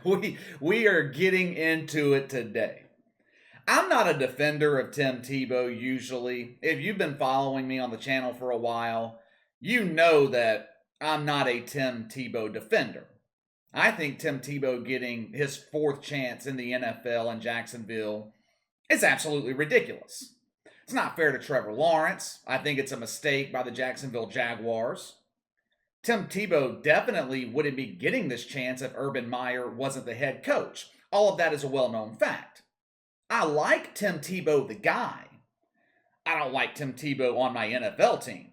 we are getting into it today. I'm not a defender of Tim Tebow usually. If you've been following me on the channel for a while, you know that I'm not a Tim Tebow defender. I think Tim Tebow getting his fourth chance in the NFL in Jacksonville is absolutely ridiculous. It's not fair to Trevor Lawrence. I think it's a mistake by the Jacksonville Jaguars. Tim Tebow definitely wouldn't be getting this chance if Urban Meyer wasn't the head coach. All of that is a well known fact. I like Tim Tebow, the guy. I don't like Tim Tebow on my NFL team.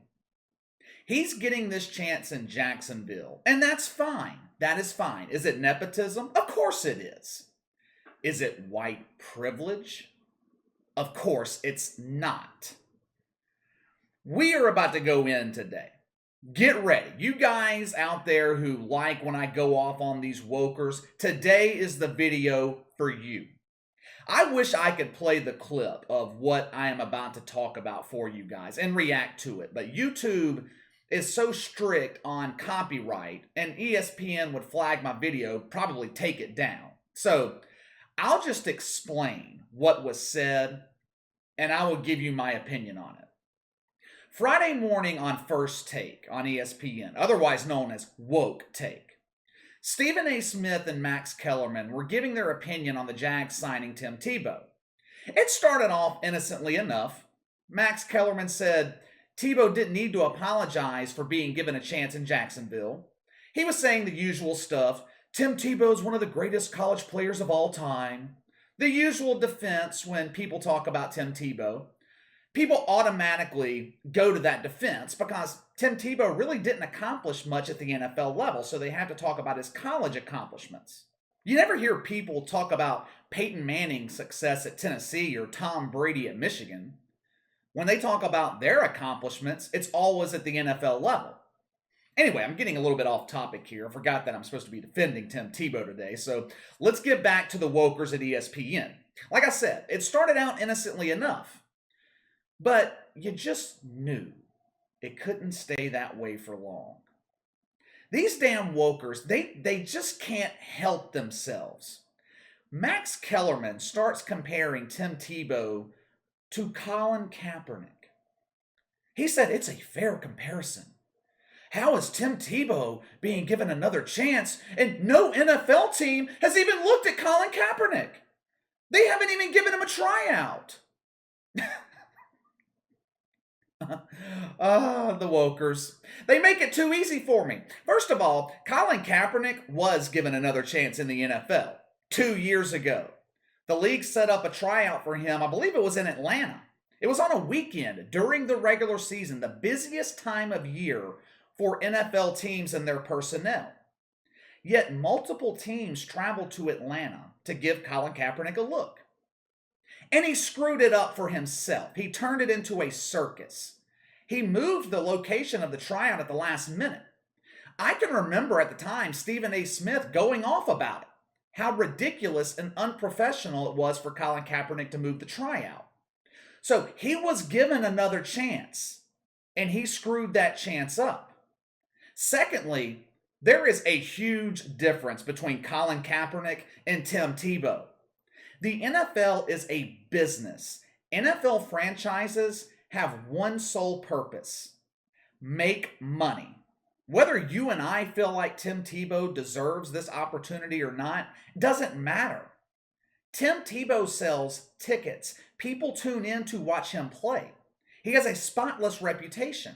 He's getting this chance in Jacksonville, and that's fine. That is fine. Is it nepotism? Of course it is. Is it white privilege? Of course it's not. We are about to go in today. Get ready. You guys out there who like when I go off on these wokers, today is the video for you. I wish I could play the clip of what I am about to talk about for you guys and react to it, but YouTube is so strict on copyright, and ESPN would flag my video, probably take it down. So I'll just explain what was said, and I will give you my opinion on it. Friday morning on First Take on ESPN, otherwise known as Woke Take, Stephen A. Smith and Max Kellerman were giving their opinion on the Jags signing Tim Tebow. It started off innocently enough. Max Kellerman said Tebow didn't need to apologize for being given a chance in Jacksonville. He was saying the usual stuff. Tim Tebow is one of the greatest college players of all time. The usual defense when people talk about Tim Tebow. People automatically go to that defense because Tim Tebow really didn't accomplish much at the NFL level, so they have to talk about his college accomplishments. You never hear people talk about Peyton Manning's success at Tennessee or Tom Brady at Michigan. When they talk about their accomplishments, it's always at the NFL level. Anyway, I'm getting a little bit off topic here. I forgot that I'm supposed to be defending Tim Tebow today, so let's get back to the wokers at ESPN. Like I said, it started out innocently enough. But you just knew it couldn't stay that way for long. These damn wokers, they just can't help themselves. Max Kellerman starts comparing Tim Tebow to Colin Kaepernick. He said it's a fair comparison. How is Tim Tebow being given another chance and no NFL team has even looked at Colin Kaepernick? They haven't even given him a tryout. The wokers. They make it too easy for me. First of all, Colin Kaepernick was given another chance in the NFL 2 years ago. The league set up a tryout for him. I believe it was in Atlanta. It was on a weekend during the regular season, the busiest time of year for NFL teams and their personnel. Yet multiple teams traveled to Atlanta to give Colin Kaepernick a look. And he screwed it up for himself. He turned it into a circus. He moved the location of the tryout at the last minute. I can remember at the time Stephen A. Smith going off about it, how ridiculous and unprofessional it was for Colin Kaepernick to move the tryout. So he was given another chance, and he screwed that chance up. Secondly, there is a huge difference between Colin Kaepernick and Tim Tebow. The NFL is a business. NFL franchises have one sole purpose: make money. Whether you and I feel like Tim Tebow deserves this opportunity or not, doesn't matter. Tim Tebow sells tickets. People tune in to watch him play. He has a spotless reputation.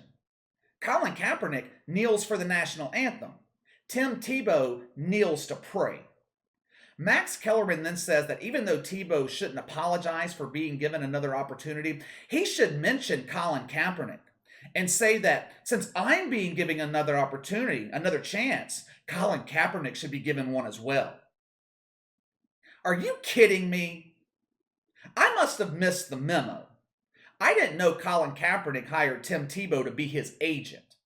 Colin Kaepernick kneels for the national anthem. Tim Tebow kneels to pray. Max Kellerman then says that even though Tebow shouldn't apologize for being given another opportunity, he should mention Colin Kaepernick and say that since I'm being given another opportunity, another chance, Colin Kaepernick should be given one as well. Are you kidding me? I must have missed the memo. I didn't know Colin Kaepernick hired Tim Tebow to be his agent.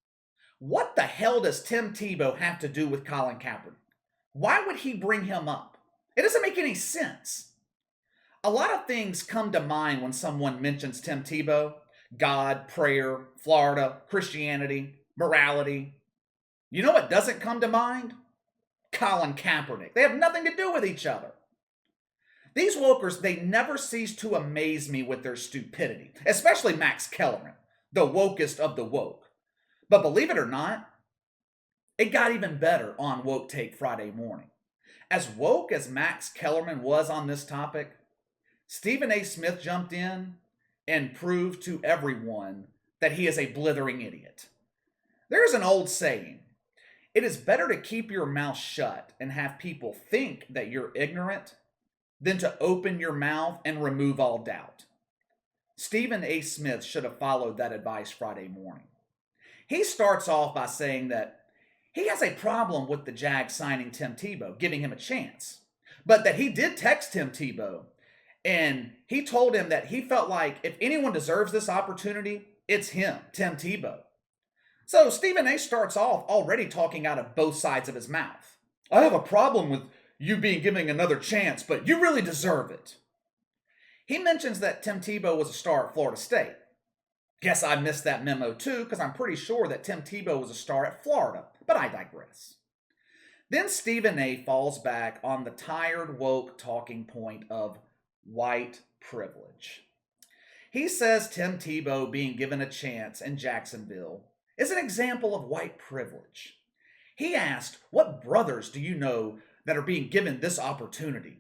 What the hell does Tim Tebow have to do with Colin Kaepernick? Why would he bring him up? It doesn't make any sense. A lot of things come to mind when someone mentions Tim Tebow: God, prayer, Florida, Christianity, morality. You know what doesn't come to mind? Colin Kaepernick. They have nothing to do with each other. These wokers, they never cease to amaze me with their stupidity, especially Max Kellerman, the wokest of the woke. But believe it or not, it got even better on Woke Take Friday morning. As woke as Max Kellerman was on this topic, Stephen A. Smith jumped in and proved to everyone that he is a blithering idiot. There's an old saying, it is better to keep your mouth shut and have people think that you're ignorant than to open your mouth and remove all doubt. Stephen A. Smith should have followed that advice Friday morning. He starts off by saying that he has a problem with the Jags signing Tim Tebow, giving him a chance, but that he did text Tim Tebow, and he told him that he felt like if anyone deserves this opportunity, it's him, Tim Tebow. So Stephen A. starts off already talking out of both sides of his mouth. I have a problem with you being given another chance, but you really deserve it. He mentions that Tim Tebow was a star at Florida State. Guess I missed that memo too, because I'm pretty sure that Tim Tebow was a star at Florida, but I digress. Then Stephen A. falls back on the tired woke talking point of white privilege. He says Tim Tebow being given a chance in Jacksonville is an example of white privilege. He asked, what brothers do you know that are being given this opportunity?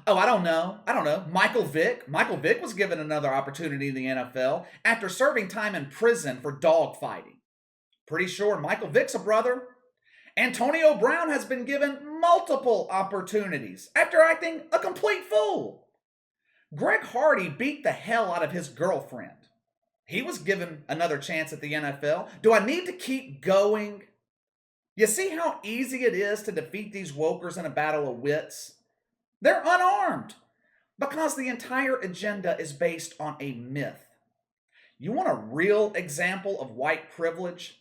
Oh, I don't know. Michael Vick. Michael Vick was given another opportunity in the NFL after serving time in prison for dogfighting. Pretty sure Michael Vick's a brother. Antonio Brown has been given multiple opportunities after acting a complete fool. Greg Hardy beat the hell out of his girlfriend. He was given another chance at the NFL. Do I need to keep going? You see how easy it is to defeat these wokers in a battle of wits? They're unarmed because the entire agenda is based on a myth. You want a real example of white privilege?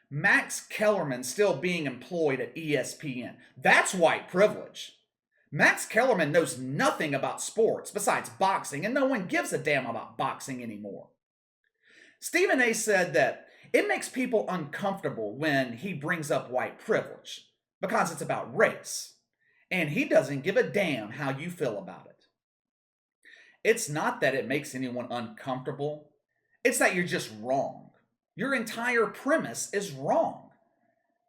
Max Kellerman still being employed at ESPN. That's white privilege. Max Kellerman knows nothing about sports besides boxing, and no one gives a damn about boxing anymore. Stephen A. said that it makes people uncomfortable when he brings up white privilege because it's about race, and he doesn't give a damn how you feel about it. It's not that it makes anyone uncomfortable, it's that you're just wrong. Your entire premise is wrong.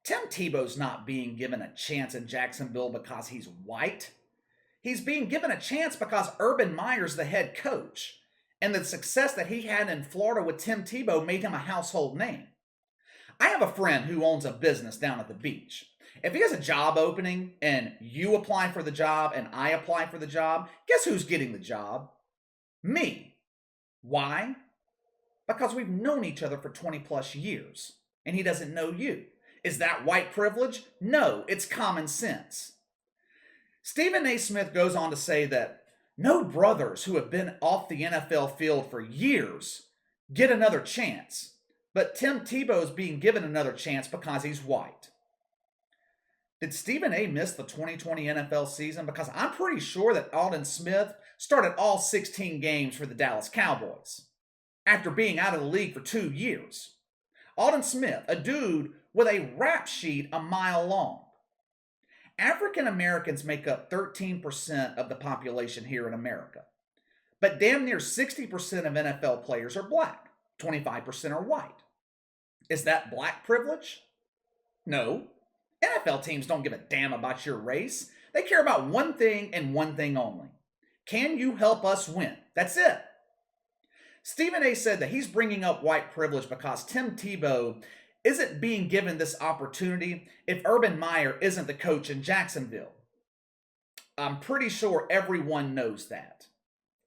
Tim Tebow's not being given a chance in Jacksonville because he's white. He's being given a chance because Urban Meyer's the head coach, and the success that he had in Florida with Tim Tebow made him a household name. I have a friend who owns a business down at the beach. If he has a job opening and you apply for the job and I apply for the job, guess who's getting the job? Me. Why? Because we've known each other for 20 plus years, and he doesn't know you. Is that white privilege? No, it's common sense. Stephen A. Smith goes on to say that no brothers who have been off the NFL field for years get another chance, but Tim Tebow is being given another chance because he's white. Did Stephen A. miss the 2020 NFL season? Because I'm pretty sure that Aldon Smith started all 16 games for the Dallas Cowboys after being out of the league for 2 years. Aldon Smith, a dude with a rap sheet a mile long. African Americans make up 13% of the population here in America, but damn near 60% of NFL players are black, 25% are white. Is that black privilege? No. NFL teams don't give a damn about your race. They care about one thing and one thing only. Can you help us win? That's it. Stephen A. said that he's bringing up white privilege because Tim Tebow isn't being given this opportunity if Urban Meyer isn't the coach in Jacksonville. I'm pretty sure everyone knows that.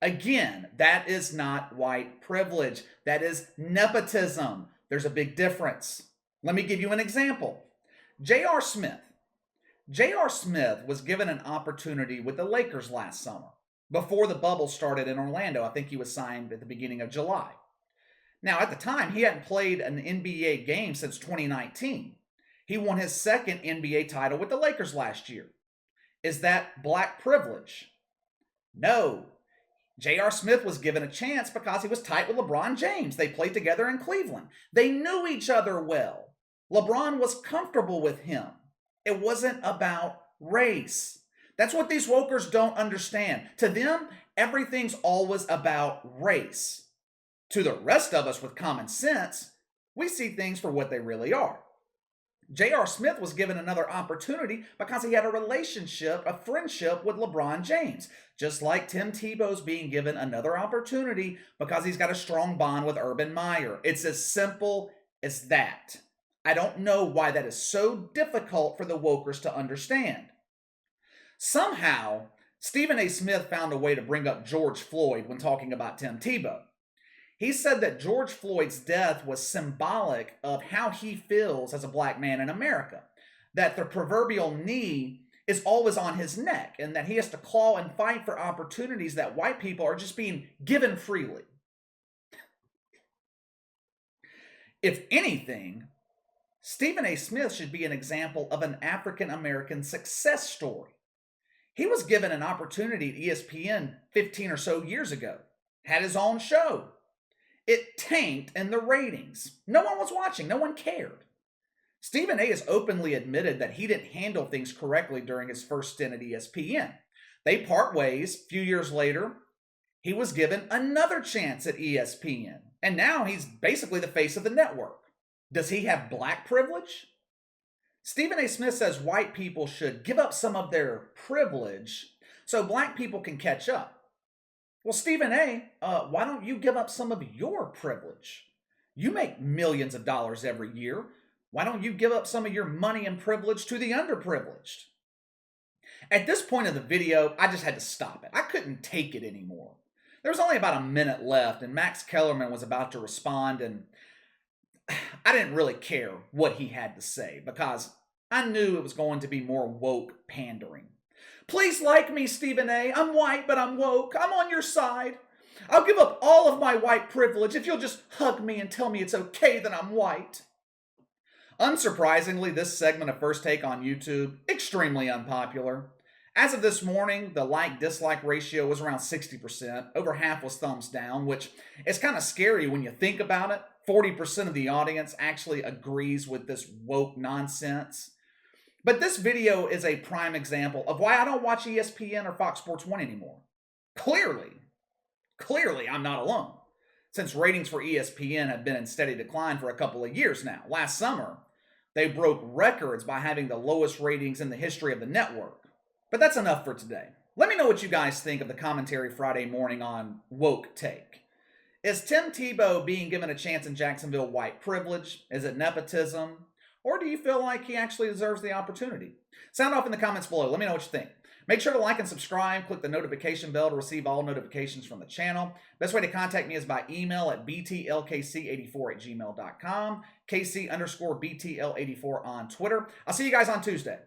Again, that is not white privilege. That is nepotism. There's a big difference. Let me give you an example. J.R. Smith. J.R. Smith was given an opportunity with the Lakers last summer, before the bubble started in Orlando. I think he was signed at the beginning of July. Now, at the time, he hadn't played an NBA game since 2019. He won his second NBA title with the Lakers last year. Is that black privilege? No. J.R. Smith was given a chance because he was tight with LeBron James. They played together in Cleveland. They knew each other well. LeBron was comfortable with him. It wasn't about race. That's what these wokers don't understand. To them, everything's always about race. To the rest of us with common sense, we see things for what they really are. J.R. Smith was given another opportunity because he had a relationship, a friendship with LeBron James, just like Tim Tebow's being given another opportunity because he's got a strong bond with Urban Meyer. It's as simple as that. I don't know why that is so difficult for the wokers to understand. Somehow, Stephen A. Smith found a way to bring up George Floyd when talking about Tim Tebow. He said that George Floyd's death was symbolic of how he feels as a black man in America, that the proverbial knee is always on his neck, and that he has to claw and fight for opportunities that white people are just being given freely. If anything, Stephen A. Smith should be an example of an African American success story. He was given an opportunity at ESPN 15 or so years ago, had his own show. It tanked in the ratings. No one was watching. No one cared. Stephen A. has openly admitted that he didn't handle things correctly during his first stint at ESPN. They part ways. A few years later, he was given another chance at ESPN. And now he's basically the face of the network. Does he have black privilege? Stephen A. Smith says white people should give up some of their privilege so black people can catch up. Well, Stephen A., why don't you give up some of your privilege? You make millions of dollars every year. Why don't you give up some of your money and privilege to the underprivileged? At this point of the video, I just had to stop it. I couldn't take it anymore. There was only about a minute left, and Max Kellerman was about to respond, and I didn't really care what he had to say because I knew it was going to be more woke pandering. Please like me, Stephen A. I'm white, but I'm woke. I'm on your side. I'll give up all of my white privilege if you'll just hug me and tell me it's okay that I'm white. Unsurprisingly, this segment of First Take on YouTube, extremely unpopular. As of this morning, the like-dislike ratio was around 60%. Over half was thumbs down, which is kind of scary when you think about it. 40% of the audience actually agrees with this woke nonsense. But this video is a prime example of why I don't watch ESPN or Fox Sports 1 anymore. Clearly, I'm not alone, since ratings for ESPN have been in steady decline for a couple of years now. Last summer, they broke records by having the lowest ratings in the history of the network. But that's enough for today. Let me know what you guys think of the commentary Friday morning on Woke Take. Is Tim Tebow being given a chance in Jacksonville white privilege? Is it nepotism? Or do you feel like he actually deserves the opportunity? Sound off in the comments below. Let me know what you think. Make sure to like and subscribe. Click the notification bell to receive all notifications from the channel. Best way to contact me is by email at btlkc84@gmail.com. KC_BTL84 on Twitter. I'll see you guys on Tuesday.